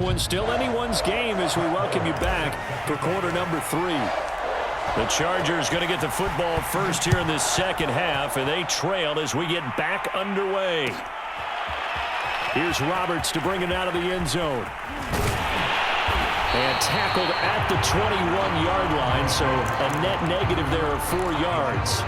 Still anyone's game as we welcome you back for quarter number 3. The Chargers going to get the football first here in this second half, and they trail as we get back underway. Here's Roberts to bring it out of the end zone. And tackled at the 21-yard line, so a net negative there of 4 yards.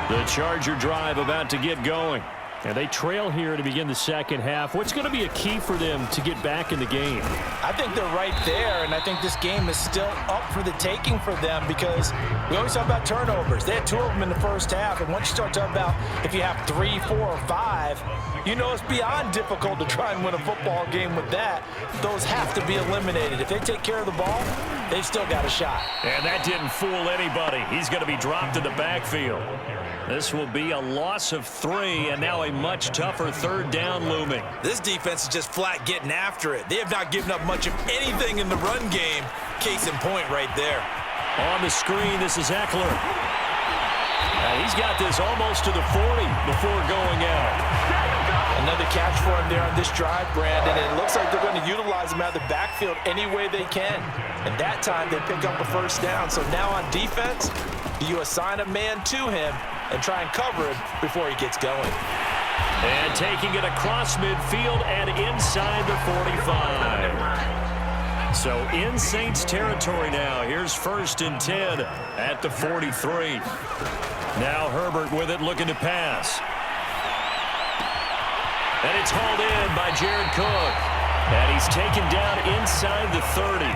The Charger drive about to get going. And they trail here to begin the second half. What's going to be a key for them to get back in the game? I think they're right there, and I think this game is still up for the taking for them because we always talk about turnovers. They had 2 of them in the first half, and once you start talking about if you have 3, 4, or 5, you know it's beyond difficult to try and win a football game with that. Those have to be eliminated. If they take care of the ball, they've still got a shot. And that didn't fool anybody. He's going to be dropped in the backfield. This will be a loss of 3, and now a much tougher third down looming. This defense is just flat getting after it. They have not given up much of anything in the run game. Case in point right there. On the screen, this is Eckler. And he's got this almost to the 40 before going out. Another catch for him there on this drive, Brandon, and it looks like they're going to utilize him out of the backfield any way they can. And that time they pick up a first down. So now on defense, do you assign a man to him and try and cover him before he gets going? And taking it across midfield and inside the 45. So in Saints territory now. Here's 1st and 10 at the 43. Now Herbert with it, looking to pass. And it's hauled in by Jared Cook. And he's taken down inside the 30.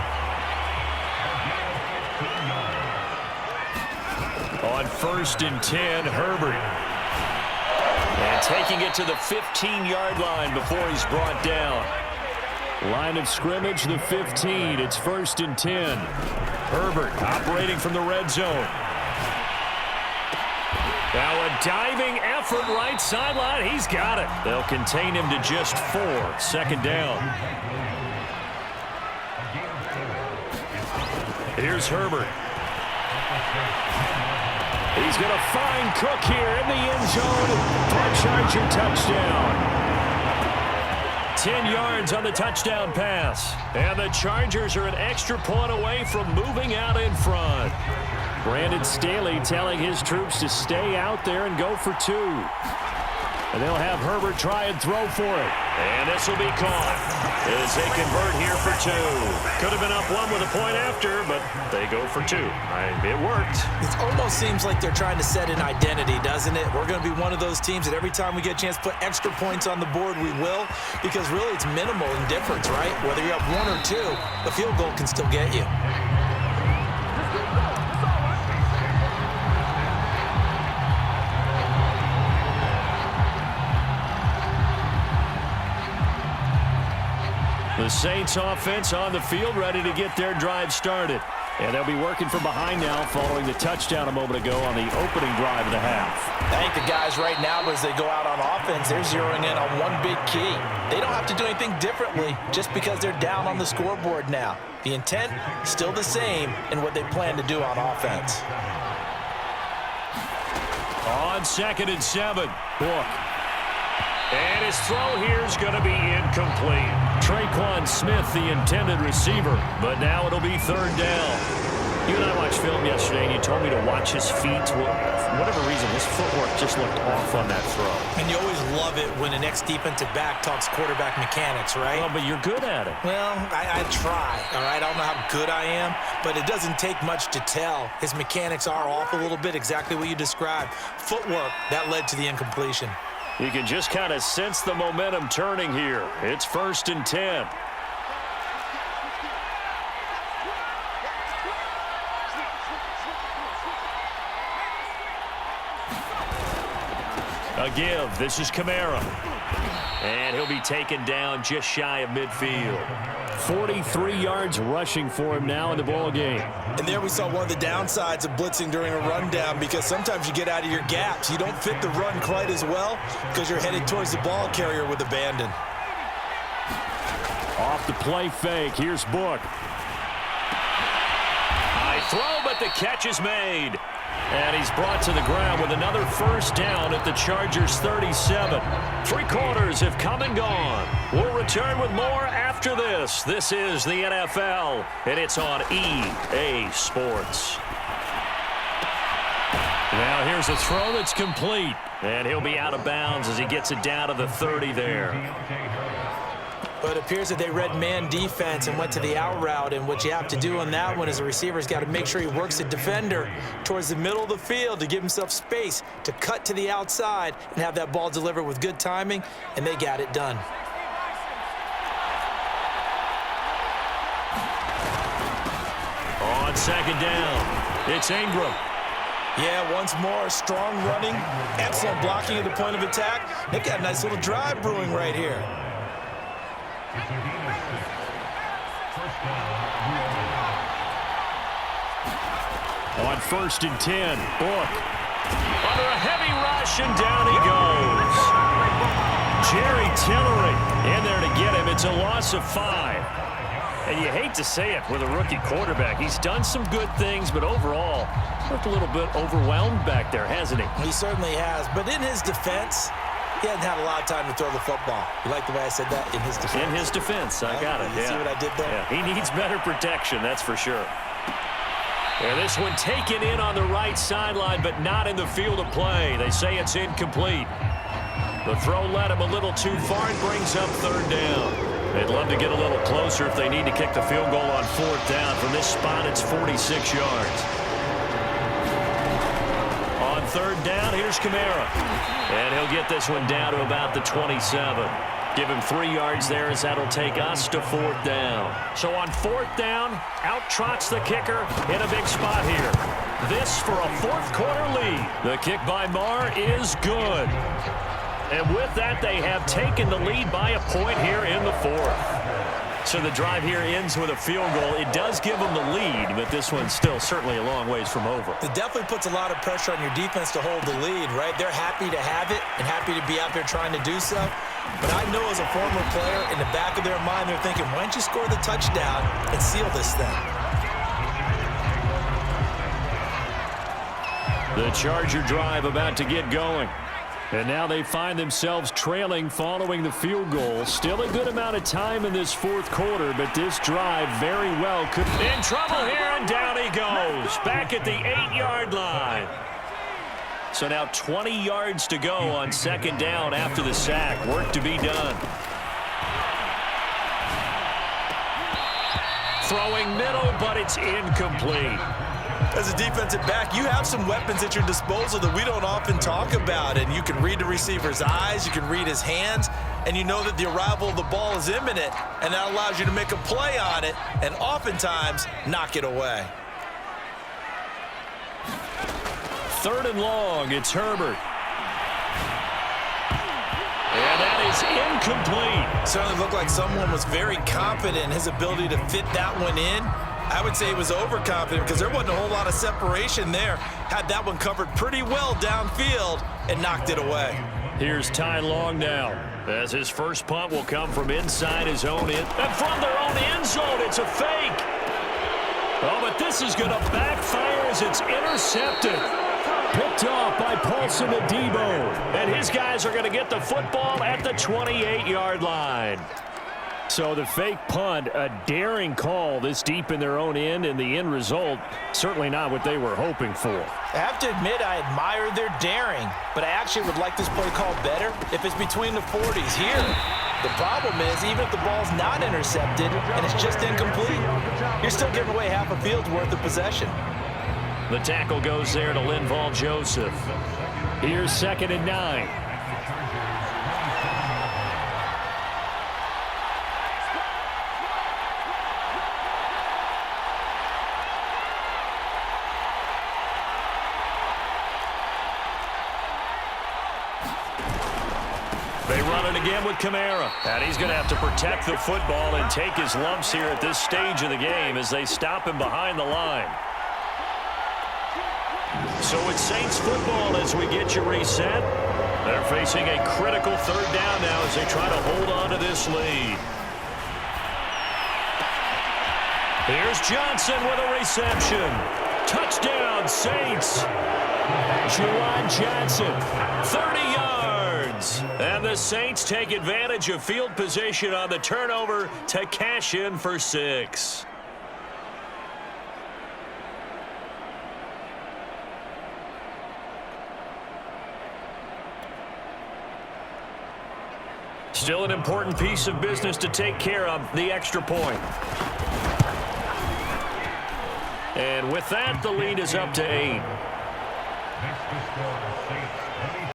On 1st and 10, Herbert. And taking it to the 15-yard line before he's brought down. Line of scrimmage, the 15. It's 1st and 10. Herbert operating from the red zone. Now a diving effort right sideline. He's got it. They'll contain him to just 4. 2nd down. Here's Herbert. He's going to find Cook here in the end zone for a Charger touchdown. 10 yards on the touchdown pass. And the Chargers are an extra point away from moving out in front. Brandon Staley telling his troops to stay out there and go for 2. And they'll have Herbert try and throw for it. And this will be caught as they convert here for 2. Could have been up 1 with a point after, but they go for 2. It worked. It almost seems like they're trying to set an identity, doesn't it? We're going to be one of those teams that every time we get a chance to put extra points on the board, we will. Because really it's minimal in difference, right? Whether you're up 1 or 2, the field goal can still get you. The Saints offense on the field, ready to get their drive started. And they'll be working from behind now following the touchdown a moment ago on the opening drive of the half. I think the guys right now, as they go out on offense, they're zeroing in on one big key. They don't have to do anything differently just because they're down on the scoreboard now. The intent, still the same in what they plan to do on offense. On 2nd and 7, Book. And his throw here is going to be incomplete. Traquan Smith, the intended receiver, but now it'll be 3rd down. You and I watched film yesterday, and you told me to watch his feet. Well, for whatever reason, his footwork just looked off on that throw. And you always love it when an ex-defensive back talks quarterback mechanics, right? Well, but you're good at it. Well, I try, all right? I don't know how good I am, but it doesn't take much to tell. His mechanics are off a little bit, exactly what you described. Footwork, that led to the incompletion. You can just kind of sense the momentum turning here. It's 1st and 10. A give. This is Kamara. And he'll be taken down just shy of midfield. 43 yards rushing for him now in the ball game. And there we saw one of the downsides of blitzing during a rundown, because sometimes you get out of your gaps. You don't fit the run quite as well because you're headed towards the ball carrier with abandon. Off the play fake. Here's Book. High throw, but the catch is made. And he's brought to the ground with another first down at the Chargers' 37. 3 quarters have come and gone. We'll return with more after this. This is the NFL, and it's on EA Sports. Now here's a throw that's complete. And he'll be out of bounds as he gets it down to the 30 there. But it appears that they read man defense and went to the out route, and what you have to do on that one is the receiver's got to make sure he works the defender towards the middle of the field to give himself space to cut to the outside and have that ball delivered with good timing, and they got it done. On second down, it's Ingram. Yeah, once more, strong running, excellent blocking at the point of attack. They got a nice little drive brewing right here. On 1st and 10, Book. Under a heavy rush, and down he goes. Jerry Tillery in there to get him. It's a loss of 5. And you hate to say it with a rookie quarterback. He's done some good things, but overall, looked a little bit overwhelmed back there, hasn't he? He certainly has. But in his defense, he hasn't had a lot of time to throw the football. You like the way I said that? In his defense. In his defense. I got it. You see what I did there? Yeah, he needs better protection, that's for sure. And this one taken in on the right sideline, but not in the field of play. They say it's incomplete. The throw led him a little too far and brings up 3rd down. They'd love to get a little closer if they need to kick the field goal on 4th down. From this spot, it's 46 yards. On 3rd down, here's Kamara. And he'll get this one down to about the 27. Give him 3 yards there as that'll take us to 4th down. So on 4th down, out trots the kicker in a big spot here. This for a 4th quarter lead. The kick by Marr is good. And with that, they have taken the lead by a point here in the 4th. So the drive here ends with a field goal. It does give them the lead, but this one's still certainly a long ways from over. It definitely puts a lot of pressure on your defense to hold the lead, right? They're happy to have it and happy to be out there trying to do so. But I know as a former player, in the back of their mind, they're thinking, why don't you score the touchdown and seal this thing? The Charger drive about to get going. And now they find themselves trailing following the field goal. Still a good amount of time in this 4th quarter, but this drive very well could... In trouble here, and down he goes. Back at the 8-yard line. So now 20 yards to go on 2nd down after the sack. Work to be done. Throwing middle, but it's incomplete. As a defensive back, you have some weapons at your disposal that we don't often talk about, and you can read the receiver's eyes, you can read his hands, and you know that the arrival of the ball is imminent, and that allows you to make a play on it and oftentimes knock it away. 3rd and long, it's Herbert. And that is incomplete. Certainly looked like someone was very confident in his ability to fit that one in. I would say he was overconfident because there wasn't a whole lot of separation there. Had that one covered pretty well downfield and knocked it away. Here's Ty Long now, as his first punt will come from inside his own end. And from their own end zone, it's a fake. Oh, but this is going to backfire as it's intercepted. Picked off by Paulson Adebo. And his guys are going to get the football at the 28-yard line. So the fake punt, a daring call this deep in their own end, and the end result, certainly not what they were hoping for. I have to admit I admire their daring, but I actually would like this play called better if it's between the 40s here. The problem is, even if the ball's not intercepted and it's just incomplete, you're still giving away half a field's worth of possession. The tackle goes there to Linval Joseph. Here's 2nd and 9. They run it again with Kamara. And he's going to have to protect the football and take his lumps here at this stage of the game as they stop him behind the line. So it's Saints football as we get you reset. They're facing a critical 3rd down now as they try to hold on to this lead. Here's Johnson with a reception. Touchdown, Saints. Juwan Johnson, 30 yards. And the Saints take advantage of field position on the turnover to cash in for 6. Still an important piece of business to take care of, the extra point. And with that, the lead is up to 8.